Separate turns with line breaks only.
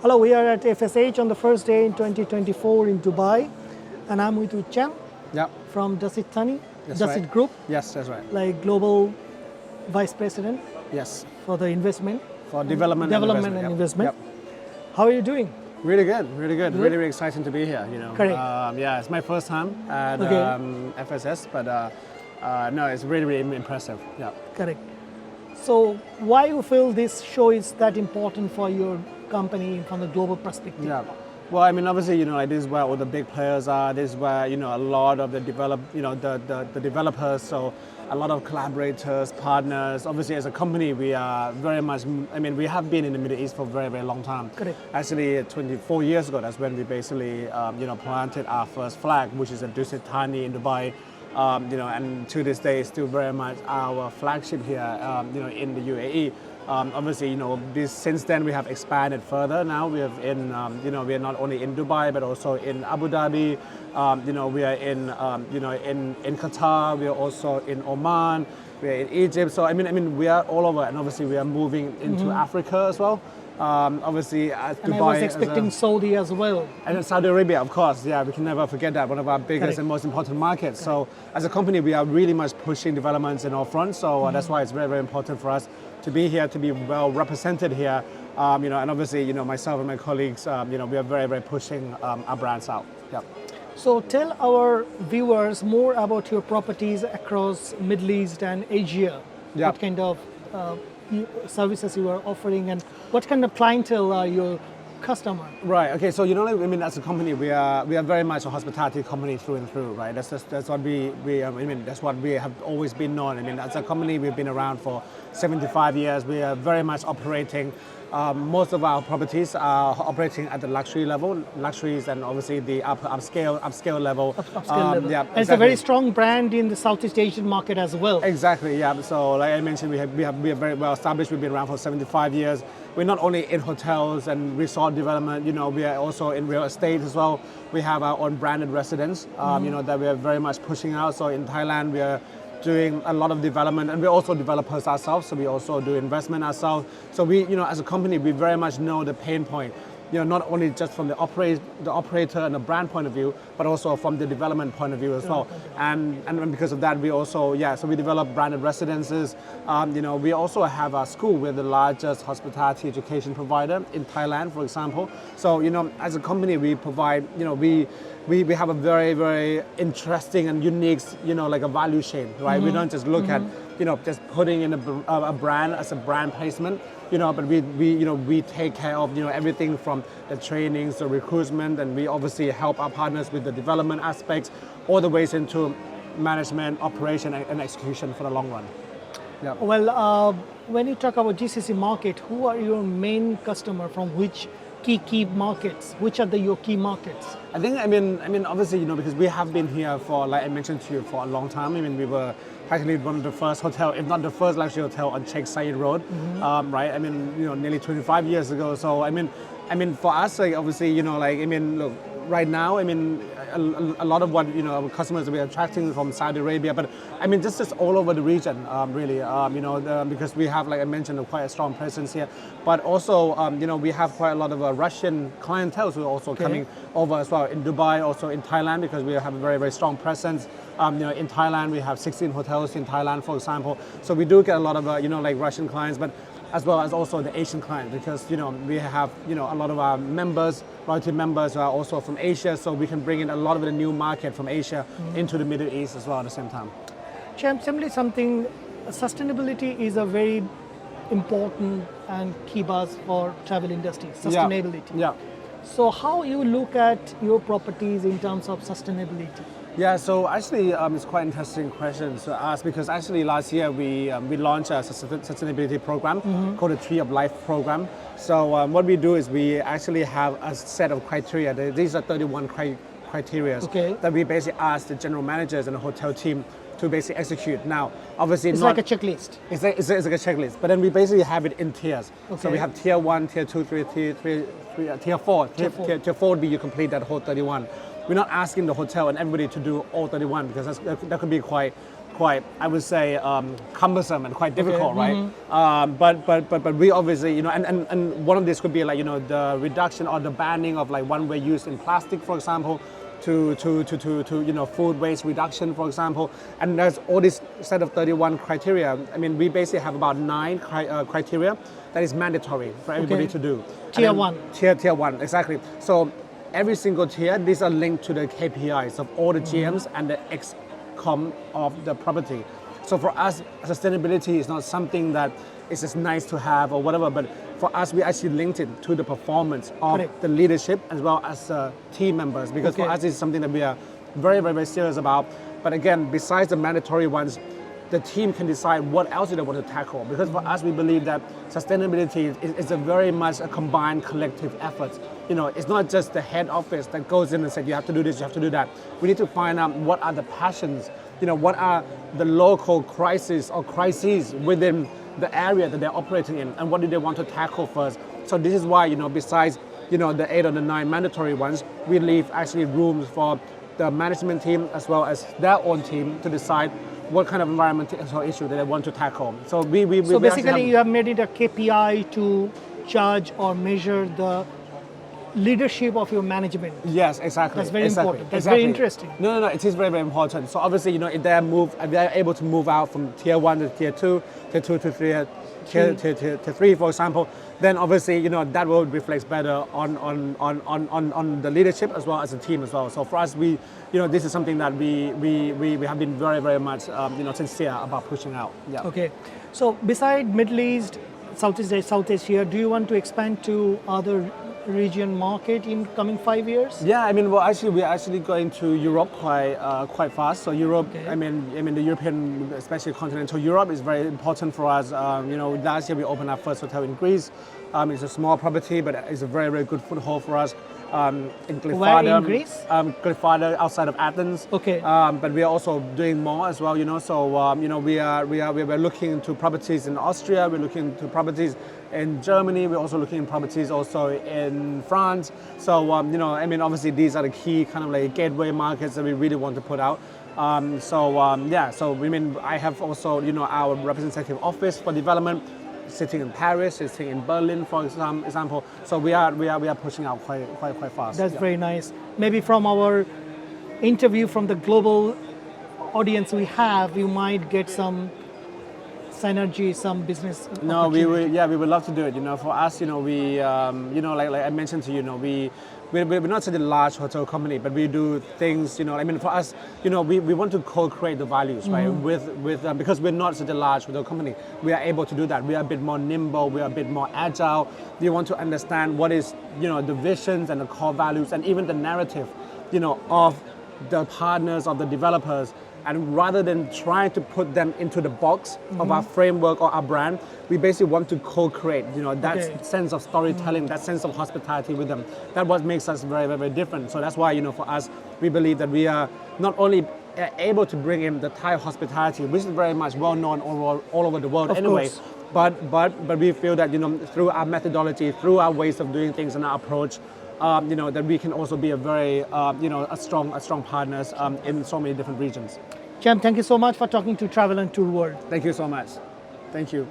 Hello, we are at FSH on the first day in 2024 in Dubai, and I'm with Ucham
Yeah,
from Dusit
that's
Dusit
right.
Group,
Yes, that's right.
like global vice president
Yes,
for the investment,
for development,
development and
Yep,
investment.
Yep.
How are you doing?
Really good, really good.
Good?
Really, really exciting to be here.
Correct.
Yeah, it's my first time at
Okay.
FSS, but no, it's really, really impressive. Yeah.
Correct. So why you feel this show is that important for your company from the global perspective?
Yeah. Well, I mean, obviously, like this is where all the big players are. This is where a lot of the the developers. So a lot of collaborators, partners. Obviously, as a company, we are very much. I mean, we have been in the Middle East for a very, very long time.
Correct.
Actually, 24 years ago, that's when we basically planted our first flag, which is a Dusit in Dubai. And to this day, it's still very much our flagship here, in the UAE. Obviously, since then we have expanded further. Now we have we are not only in Dubai but also in Abu Dhabi. We are in Qatar. We are also in Oman. We are in Egypt. So I mean, we are all over, and obviously we are moving into Africa as well. Obviously, as
And
Dubai
I was expecting Saudi as well.
and in Saudi Arabia, of course, yeah, we can never forget that, one of our biggest
Correct.
and most important markets. So as a company, we are really much pushing developments in all fronts. So that's why it's very, very important for us to be here, to be well represented here. And obviously, myself and my colleagues, we are very, very pushing our brands out. Yeah.
So tell our viewers more about your properties across Middle East and Asia.
Yeah.
What kind of services you are offering and what kind of clientele are your customer?
Right. Okay. So as a company, we are very much a hospitality company through and through, right? That's what that's what we have always been known. I mean, as a company, we've been around for 75 years. We are very much operating. Most of our properties are operating at the luxury level, luxuries, and obviously the upscale level.
Upscale level.
Yeah,
And it's a very strong brand in the Southeast Asian market as well.
Exactly, yeah. So like I mentioned, we are very well established. We've been around for 75 years. We're not only in hotels and resort development, we are also in real estate as well. We have our own branded residence, that we are very much pushing out. So in Thailand, we are doing a lot of development, and we're also developers ourselves, so we also do investment ourselves. So we, as a company, we very much know the pain point. Not only just from the operator and the brand point of view, but also from the development point of view as well. And because of that, we also, so we develop branded residences. We also have a school. We're the largest hospitality education provider in Thailand, for example. So, as a company, we provide, we have a very, very interesting and unique, like a value chain, right? We don't just look at, just putting in a brand as a brand placement, but we take care of, everything from the trainings, the recruitment, and we obviously help our partners with the development aspects, all the ways into management, operation, and execution for the long run. Yeah.
Well, when you talk about GCC market, who are your main customer from which key markets? Which are your key markets?
I mean, obviously, because we have been here for, like I mentioned to you, for a long time. I mean, we were practically one of the first hotel, if not the first luxury hotel on Sheikh Zayed Road, right? I mean, nearly 25 years ago. So, I mean, for us, like, obviously, look, right now, I mean, a lot of what, our customers we're attracting from Saudi Arabia, but I mean, just all over the region, really, because we have, like I mentioned, quite a strong presence here, but also, we have quite a lot of Russian clientele who are also coming over as well in Dubai, also in Thailand, because we have a very, very strong presence. In Thailand, we have 16 hotels in Thailand, for example. So we do get a lot of, like Russian clients, but as well as also the Asian clients, because we have a lot of our members, loyalty members are also from Asia, so we can bring in a lot of the new market from Asia into the Middle East as well at the same time.
Simply something, sustainability is a very important and key buzz for travel industry, sustainability.
Yeah.
So how you look at your properties in terms of sustainability?
Yeah, so actually it's quite an interesting question to ask, because actually last year we launched a sustainability program called the Tree of Life program. So what we do is we actually have a set of criteria. These are 31 criteria that we basically ask the general managers and the hotel team to basically execute. Now, obviously
it's like a checklist.
It's like a checklist, but then we basically have it in tiers. So we have tier 1, tier 2, tier 4. Tier 4 would be you complete that whole 31. We're not asking the hotel and everybody to do all 31, because that could be quite quite, I would say, cumbersome and quite difficult, right? But we obviously, you know, and one of this could be like, you know, the reduction or the banning of like one-way use in plastic, for example, to you know, food waste reduction, for example. And there's all this set of 31 criteria. I mean, we basically have about 9 criteria that is mandatory for everybody to do.
Tier 1.
Tier 1, exactly. So every single tier, these are linked to the KPIs of all the GMs and the excom of the property. So for us, sustainability is not something that is just nice to have or whatever, but for us, we actually linked it to the performance of the leadership as well as team members, because for us, it's something that we are very, very, very serious about. But again, besides the mandatory ones, the team can decide what else they want to tackle. Because for us, we believe that sustainability is a very much a combined collective effort. You know, it's not just the head office that goes in and says, you have to do this, you have to do that. We need to find out what are the passions, you know, what are the local crises or crises within the area that they're operating in, and what do they want to tackle first. So this is why, you know, besides, you know, the 8 or the 9 mandatory ones, we leave actually rooms for the management team as well as their own team to decide what kind of environmental issue that they want to tackle. So
so basically you have made it a KPI to judge or measure the leadership of your management.
Yes, exactly.
That's very important. That's very interesting.
No, it is very, very important. So obviously, you know, if they're able to move out from tier 1 to tier 2, tier 2 to tier 3, for example, then obviously, you know, that will reflect better on the leadership as well as the team as well. So for us, you know, this is something that we have been very, very much, you know, sincere about pushing out. Yeah.
Okay. So beside Middle East, South Asia, do you want to expand to other region market in coming 5 years?
Yeah, I mean, well, actually, we're actually going to Europe quite fast. So Europe, I mean, the European, especially continental Europe, is very important for us. You know, last year we opened our first hotel in Greece. It's a small property, but it's a very, very good foothold for us. In Glyfada,
where in Greece?
Glyfada, outside of Athens.
Okay.
But we are also doing more as well. You know, so you know, we're looking into properties in Austria. We're looking into properties in Germany. We're also looking at properties also in France. So you know, I mean, obviously these are the key kind of like gateway markets that we really want to put out. Yeah. So I mean, I have also, you know, our representative office for development, sitting in Paris, sitting in Berlin, for example. So we are pushing out quite fast.
That's very nice. Maybe from our interview, from the global audience we have, you might get some synergy, some business.
No, we would love to do it. You know, for us, you know, we you know, like I mentioned to you, you know, we're not such a large hotel company, but we do things, you know, I mean, for us, you know, we want to co-create the values, right? Because we're not such a large hotel company, we are able to do that. We are a bit more nimble, we are a bit more agile. We want to understand what is, you know, the visions and the core values and even the narrative, you know, of the partners, of the developers. And rather than trying to put them into the box of our framework or our brand, we basically want to co-create, you know, that sense of storytelling, that sense of hospitality with them. That's what makes us very, very, very different. So that's why, you know, for us, we believe that we are not only able to bring in the Thai hospitality, which is very much well known all over the world anyway, but we feel that, you know, through our methodology, through our ways of doing things and our approach, you know, that we can also be a very, you know, a strong partners in so many different regions.
Cham, thank you so much for talking to Travel and Tour World.
Thank you so much. Thank you.